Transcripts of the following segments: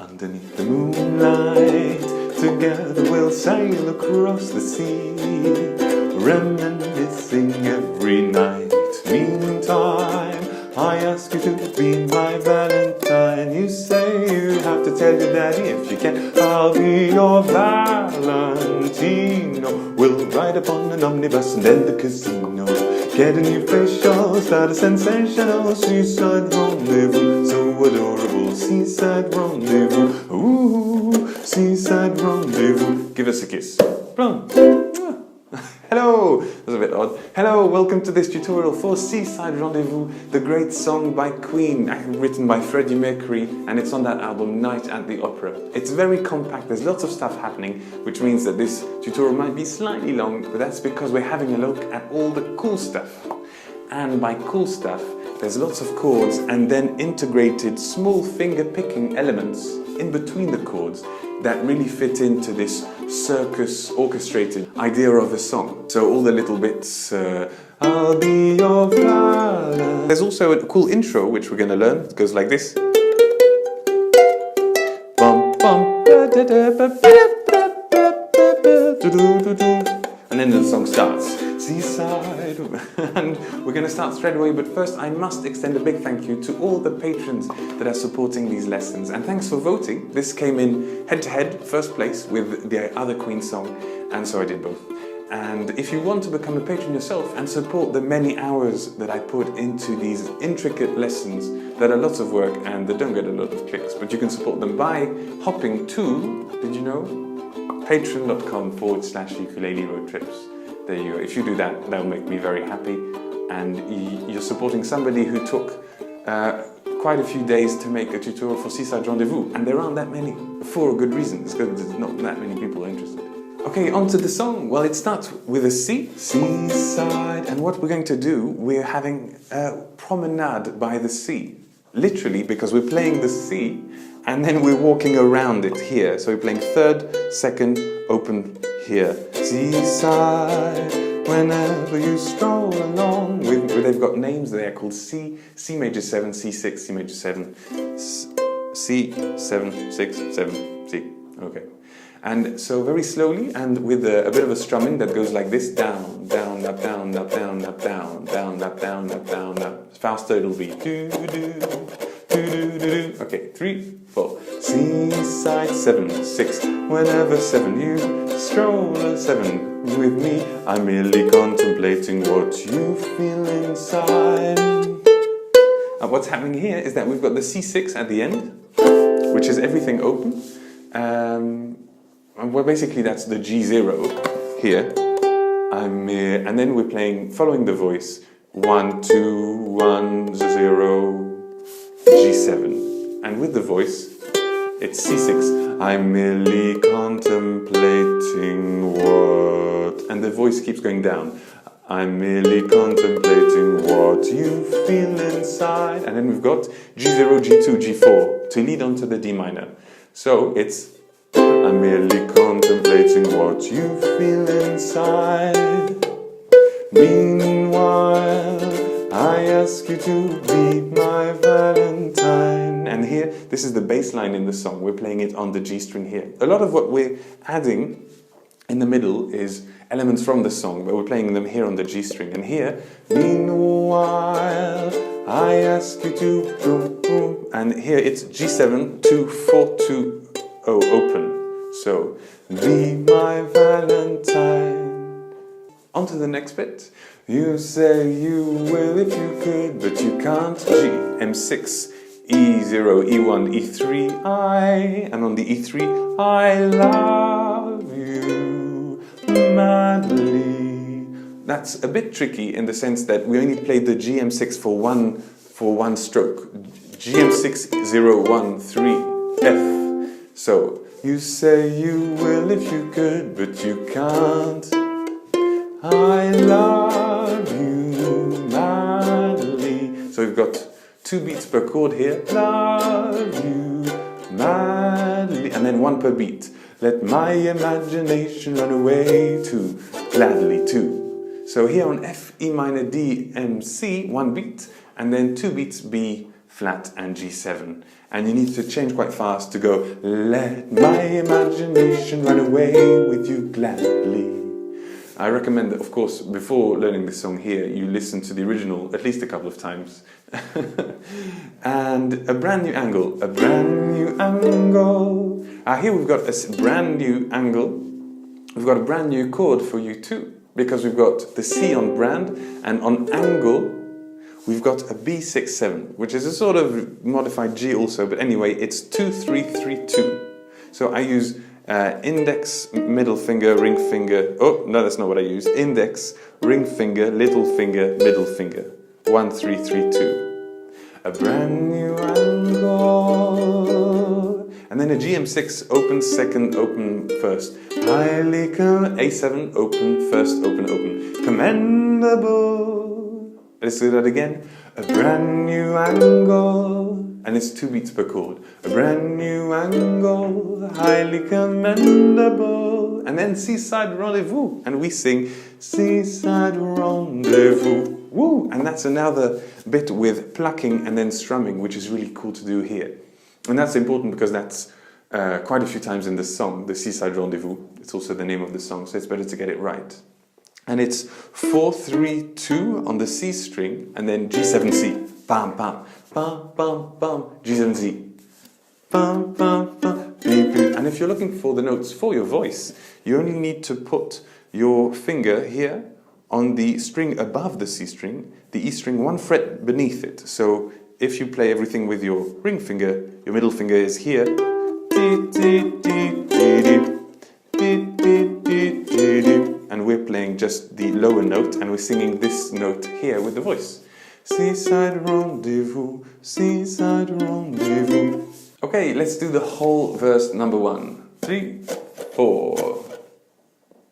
Underneath the moonlight, together we'll sail across the sea, reminiscing every night. Meantime, I ask you to be my Valentine. You say you have to tell your daddy if you can. I'll be your Valentino. We'll ride upon an omnibus and then the casino. Get a new facial, start a sensational seaside rendezvous. So adorable, seaside rendezvous. Ooh, seaside rendezvous. Give us a kiss. Plum. Hello, that was a bit odd. Hello, welcome to this tutorial for Seaside Rendezvous, the great song by Queen, written by Freddie Mercury, and it's on that album Night at the Opera. It's very compact, there's lots of stuff happening, which means that this tutorial might be slightly long, but that's because we're having a look at all the cool stuff. And by cool stuff, there's lots of chords and then integrated small finger picking elements in between the chords that really fit into this circus orchestrated idea of a song. So all the little bits, I'll be your Valentine. There's also a cool intro which we're going to learn. It goes like this. And then the song starts. Seaside. And we're going to start straight away, but first I must extend a big thank you to all the patrons that are supporting these lessons, and thanks for voting. This came in head-to-head, first place with the other Queen song, and so I did both. And if you want to become a patron yourself and support the many hours that I put into these intricate lessons that are lots of work and that don't get a lot of clicks, but you can support them by hopping to, did you know, patreon.com/ukulele road trips. There you go. If you do that, that'll make me very happy. And you're supporting somebody who took quite a few days to make a tutorial for Seaside Rendezvous. And there aren't that many, for good reasons, because there's not that many people interested. Okay, on to the song. Well, it starts with a C, seaside. And what we're going to do, we're having a promenade by the sea. Literally, because we're playing the C, and then we're walking around it here. So we're playing third, second, open here. Seaside, whenever you stroll along. They've got names there called C, C major 7, C6, C major 7, C7, 6, 7, C. Okay. And so very slowly and with a bit of a strumming that goes like this. Down, down, up, down, up, down, up, down, down, up, down, up, down, up. Faster it'll be do, do, do, do, do, do. Okay, 3, 4. Seaside 7, 6. Whenever 7 you stroll a 7 with me, I'm merely contemplating what you feel inside. And what's happening here is that we've got the C6 at the end, which is everything open. Well, basically that's the G0 here. And then we're playing, following the voice, 1, 2, 1, 0, G7. And with the voice, it's C6. I'm merely contemplating what... And the voice keeps going down. I'm merely contemplating what you feel inside. And then we've got G0, G2, G4 to lead on to the D minor. So it's... I'm merely contemplating what you feel inside. Meanwhile, I ask you to be my Valentine. And here, this is the bass line in the song. We're playing it on the G string here. A lot of what we're adding in the middle is elements from the song, but we're playing them here on the G string. And here, meanwhile, I ask you to boom, boom. And here it's G7, 2, 4, 2, 0, open. So, be my Valentine. On to the next bit. You say you will if you could, but you can't. G, M6, E0, E1, E3, I. And on the E3, I love you madly. That's a bit tricky in the sense that we only played the G, M6 for one stroke. G, M6, 0, 1, 3, F. So, you say you will if you could, but you can't. I love you madly. So we've got 2 beats per chord here. Love you madly. And then 1 per beat. Let my imagination run away too gladly too. So here on F, E minor, D, M, C, 1 beat. And then 2 beats B, flat, and G7. And you need to change quite fast to go, let my imagination run away with you gladly. I recommend that, of course, before learning this song here, you listen to the original at least a couple of times. And a brand new angle, a brand new angle. Here we've got a brand new angle. We've got a brand new chord for you too, because we've got the C on brand, and on angle, we've got a B6-7, which is a sort of modified G also, but anyway, it's 2-3-3-2. So I use index, middle finger, ring finger. Oh, no, that's not what I use. Index, ring finger, little finger, middle finger. 1-3-3-2. A brand new angle. And then a GM6, open second, open first. Highly A7, open first, open, open. Commendable. Let's do that again. A brand new angle. And it's 2 beats per chord. A brand new angle, highly commendable. And then Seaside Rendezvous. And we sing Seaside Rendezvous. Woo! And that's another bit with plucking and then strumming, which is really cool to do here. And that's important because that's quite a few times in the song, the Seaside Rendezvous. It's also the name of the song, so it's better to get it right. And it's 4-3-2 on the C string, and then G7C. Bam, bam, bam, bam, bam, G7C. Bam, bam, bam, beep, beep. And if you're looking for the notes for your voice, you only need to put your finger here on the string above the C string, the E string 1 fret beneath it. So if you play everything with your ring finger, your middle finger is here. And we're playing just the lower note, and we're singing this note here with the voice. Seaside rendezvous, seaside rendezvous. Okay, let's do the whole verse number 1. 3, 4.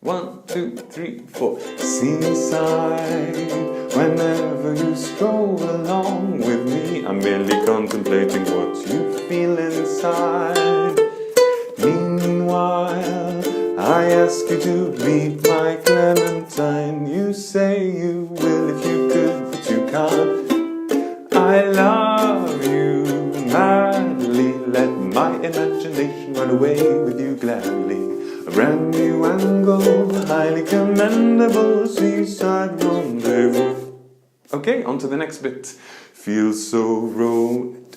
1, 2, 3, 4. Seaside, whenever you stroll along with me, I'm merely contemplating what you feel inside. Meanwhile, I ask you to be my Clementine. You say you will if you could, but you can't. I love you madly. Let my imagination run away with you gladly. A brand new angle, highly commendable, seaside rendezvous. Okay, on to the next bit. Feel so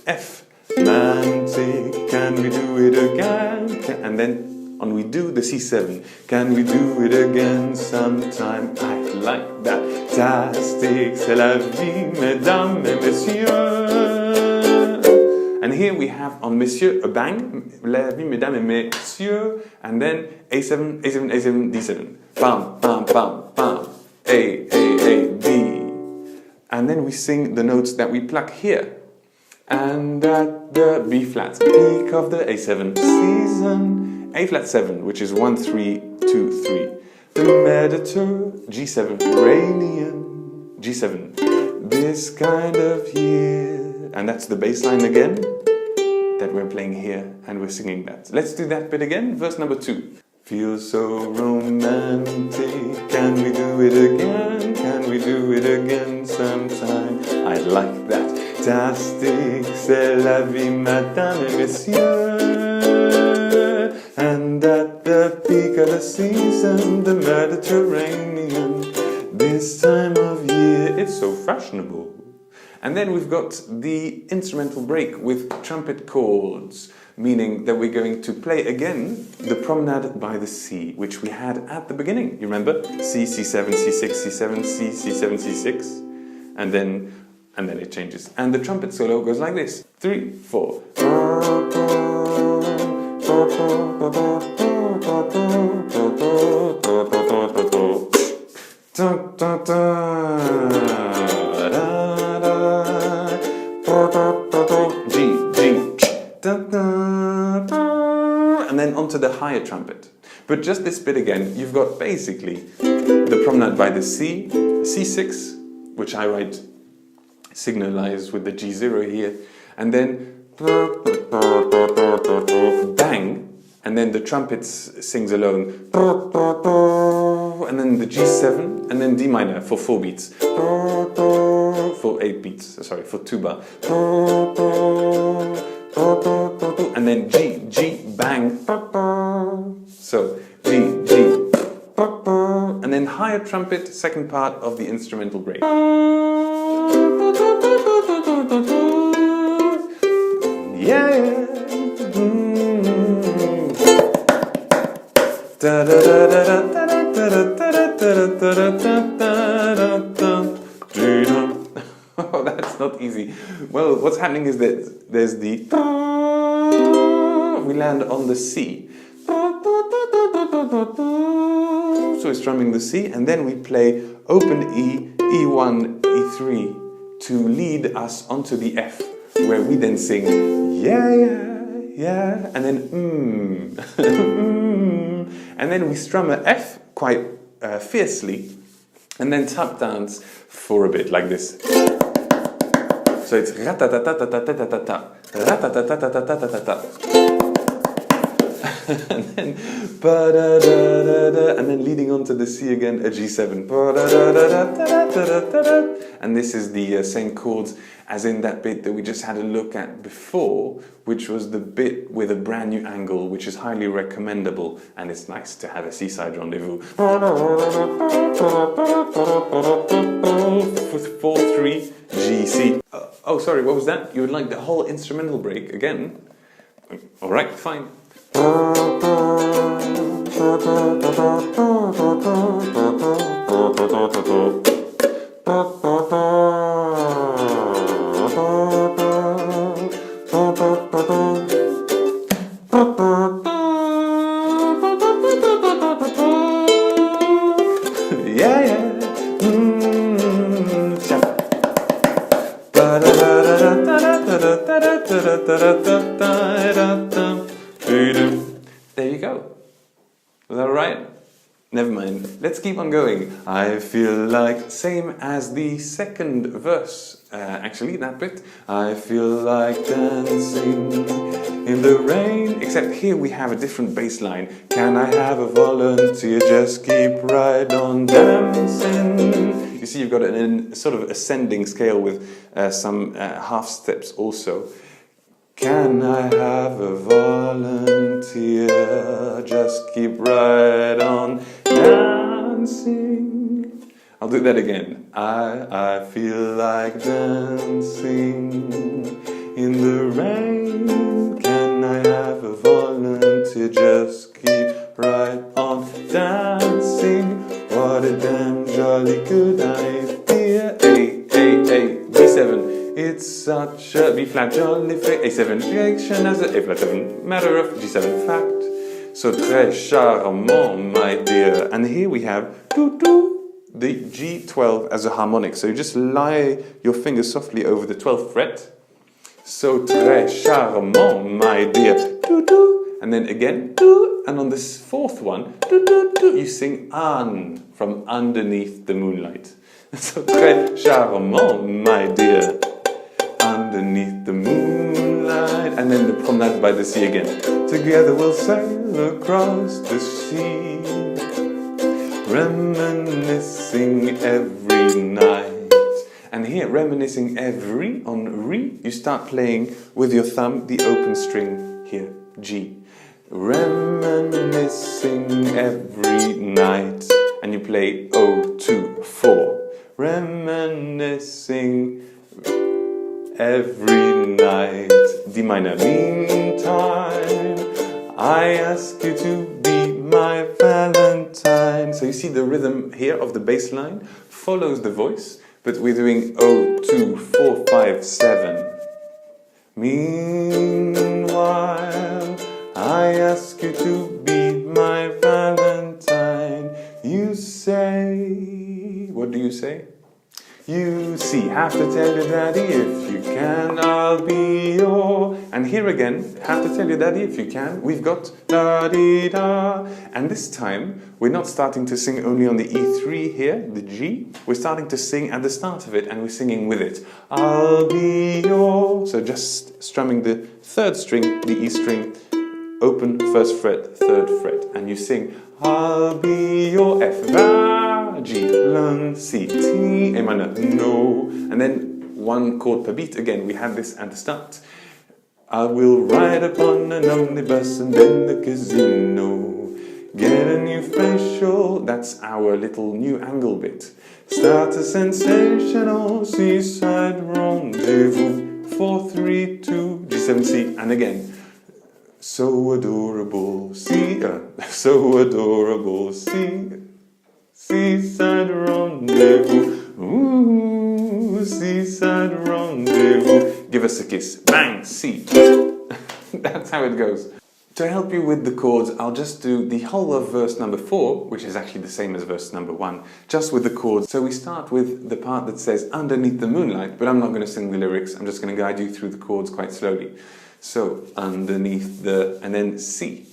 F, romantic. Can we do it again? And then on we do the C7. Can we do it again sometime? I like that. Fantastic, c'est la vie, mesdames et messieurs. And here we have on Monsieur a bang, la vie, mesdames et messieurs, and then A7, A7, A7, D7. Bam, bam, bam, bam. A, D. And then we sing the notes that we pluck here. And at the B flat, peak of the A7 season, A flat 7, which is 1, 3, 2, 3. The Mediterranean, G7, this kind of year. And that's the bass line again that we're playing here, and we're singing that. Let's do that bit again, verse number 2. Feel so romantic, can we do it again? Can we do it again sometime? I like that. Fantastic, c'est la vie, madame et messieurs. And at the peak of the season, the Mediterranean, this time of year, it's so fashionable. And then we've got the instrumental break with trumpet chords, meaning that we're going to play again the Promenade by the Sea, which we had at the beginning. You remember? C, C7, C6, C7, C, C7, C6, and then it changes. And the trumpet solo goes like this: 3, 4. And then onto the higher trumpet. But just this bit again, you've got basically the Promenade by the Sea, C6, which I write signalized with the G0 here, and then bang, and then the trumpet sings alone. and then the G7, and then D minor for 4 beats. For 8 beats, sorry, for 2 bar. And then G, G, bang. So G, G. And then higher trumpet, second part of the instrumental break. Yeah, yeah. Oh, that's not easy. Well, what's happening is that there's the we land on the C. So we're strumming the C, and then we play open E, E1, E3 to lead us onto the F, where we then sing yeah, yeah, yeah, and then and then we strum a F quite fiercely, and then tap dance for a bit like this. So it's ratatatatatatatata, ratatatatatatatata. And then and then leading on to the C again, a G7. And this is the same chords as in that bit that we just had a look at before, which was the bit with a brand new angle, which is highly recommendable, and it's nice to have a seaside rendezvous. 4-3 G C. Oh, sorry, what was that? You would like the whole instrumental break again? All right, fine. Yeah, yeah. There you go. Was that alright? Never mind. Let's keep on going. I feel like, same as the second verse, actually, that bit. I feel like dancing in the rain. Except here we have a different bass line. Can I have a volunteer? Just keep right on dancing. You see, you've got a sort of ascending scale with some half steps also. Can I have a volunteer? Just keep right on dancing. I'll do that again. I feel like dancing in the rain. Can I have a volunteer? Just keep right on dancing. What a damn jolly good idea. A, B7. It's such a B flat jolly A7 reaction as a A flat 7 matter of G7 fact. So très charmant, my dear. And here we have the G12 as a harmonic. So you just lie your fingers softly over the 12th fret. So très charmant, my dear. And then again, and on this fourth one, you sing an from underneath the moonlight. So très charmant, my dear. Underneath the moonlight, and then the promenade by the sea again. Together we'll sail across the sea, reminiscing every night. And here, reminiscing every, on re, you start playing with your thumb the open string here, G. Reminiscing every night, and you play O, 2, 4. Reminiscing every night, D minor. Meantime, I ask you to be my Valentine. So you see the rhythm here of the bass line follows the voice, but we're doing 0, 2, 4, 5, 7. Meanwhile, I ask you to be my Valentine. You say, what do you say? You see, have to tell your daddy if you can, I'll be your... And here again, have to tell your daddy if you can, we've got da-dee-da. And this time, we're not starting to sing only on the E3 here, the G. We're starting to sing at the start of it, and we're singing with it. I'll be your... So just strumming the third string, the E string, open, first fret, third fret, and you sing, I'll be your F, La, G, La, C, T, A minor, no, and then one chord per beat. Again, we had this at the start. I will ride upon an omnibus and then the casino, get a new facial, that's our little new angle bit. Start a sensational seaside rendezvous, 4, 3, 2, G7, C, and again. So adorable, C, so adorable, C, seaside rendezvous, ooh, seaside rendezvous. Give us a kiss, bang, C. That's how it goes. To help you with the chords, I'll just do the whole of verse number 4, which is actually the same as verse number 1, just with the chords. So we start with the part that says underneath the moonlight, but I'm not going to sing the lyrics, I'm just going to guide you through the chords quite slowly. So underneath the, and then C.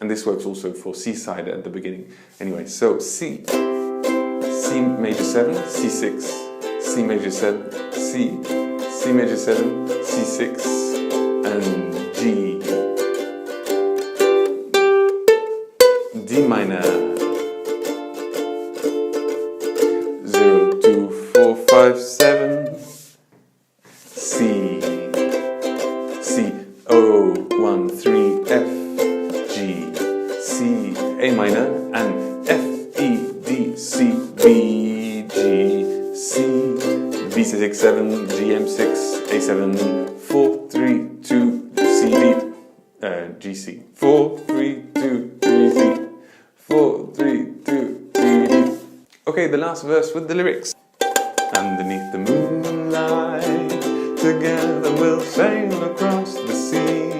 And this works also for C-side at the beginning. Anyway, so C, C major 7, C6, C major 7, C, C major 7, C6, and G, D minor, 0, 2, 4, 5, 7, C, C, O, 1, 3, F, G, C, A minor, and F, E, D, C, B, G, C, B6, 7, GM6, A7, 4, 3, 2, C, D, GC, 4, 3, 2, GC, 4, 3, 2, C, D. Okay, the last verse with the lyrics. Underneath the moonlight, together we'll sail across the sea,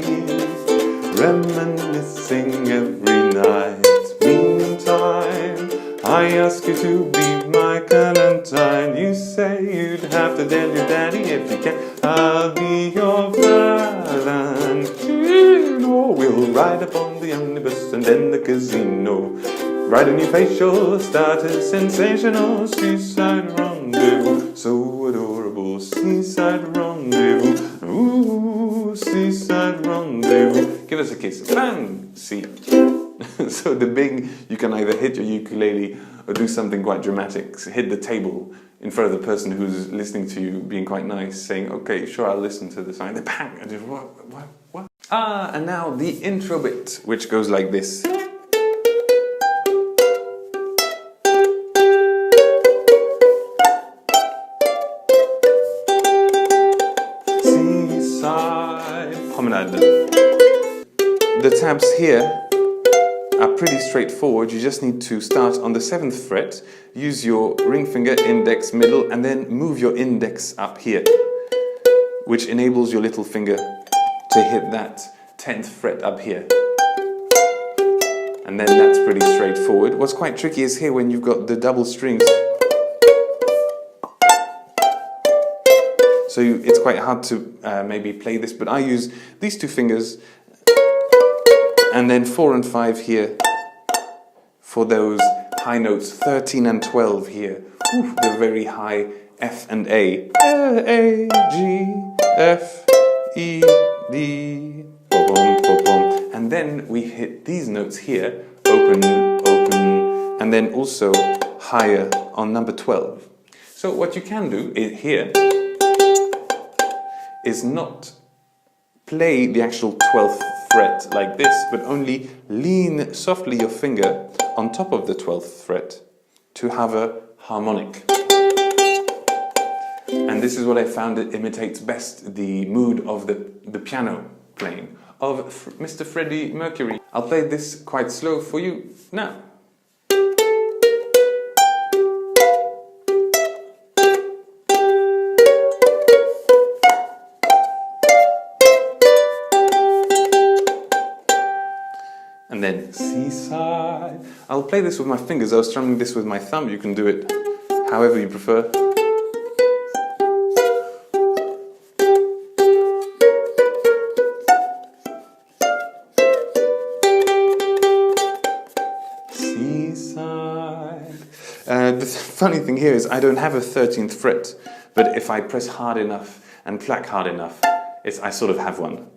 reminiscing every night. Meantime, I ask you to be my Clementine. You say you'd have to tell your daddy if you can. I'll be your Valentino. We'll ride upon the omnibus and then the casino. Ride a new facial, start a sensational seaside rendezvous. So adorable, seaside rendezvous. Ooh, seaside rendezvous. Give us a kiss. Bang! C. So the big, you can either hit your ukulele or do something quite dramatic. So hit the table in front of the person who's listening to you, being quite nice, saying, okay, sure, I'll listen to the song. The bang! And just, what? Ah, and now the intro bit, which goes like this. Promenade. The tabs here are pretty straightforward. You just need to start on the 7th fret, use your ring finger, index, middle, and then move your index up here, which enables your little finger to hit that 10th fret up here. And then that's pretty straightforward. What's quite tricky is here when you've got the double strings. So it's quite hard to maybe play this, but I use these two fingers and then 4 and 5 here for those high notes, 13 and 12 here. Ooh, the very high F and A. A, G, F, E, D, pom, pom, pom. And then we hit these notes here, open, open, and then also higher on number 12. So what you can do is here is not play the actual 12th fret like this, but only lean softly your finger on top of the 12th fret to have a harmonic. And this is what I found it imitates best the mood of the piano playing of Mr. Freddie Mercury. I'll play this quite slow for you now. And then seaside. I'll play this with my fingers. I was strumming this with my thumb. You can do it however you prefer. Seaside. The funny thing here is I don't have a 13th fret, but if I press hard enough and clack hard enough, I sort of have one.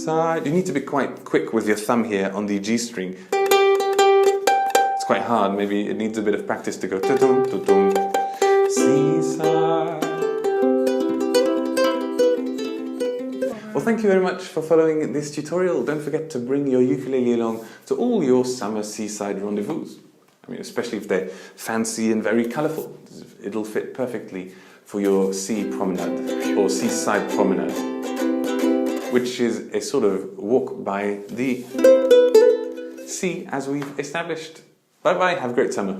seaside. You need to be quite quick with your thumb here on the G string. It's quite hard, maybe it needs a bit of practice to go ta-dum, ta-dum. Seaside. Well, thank you very much for following this tutorial. Don't forget to bring your ukulele along to all your summer seaside rendezvous. I mean, especially if they're fancy and very colourful. It'll fit perfectly for your sea promenade or seaside promenade, which is a sort of walk by the sea as we've established. Bye bye, have a great summer.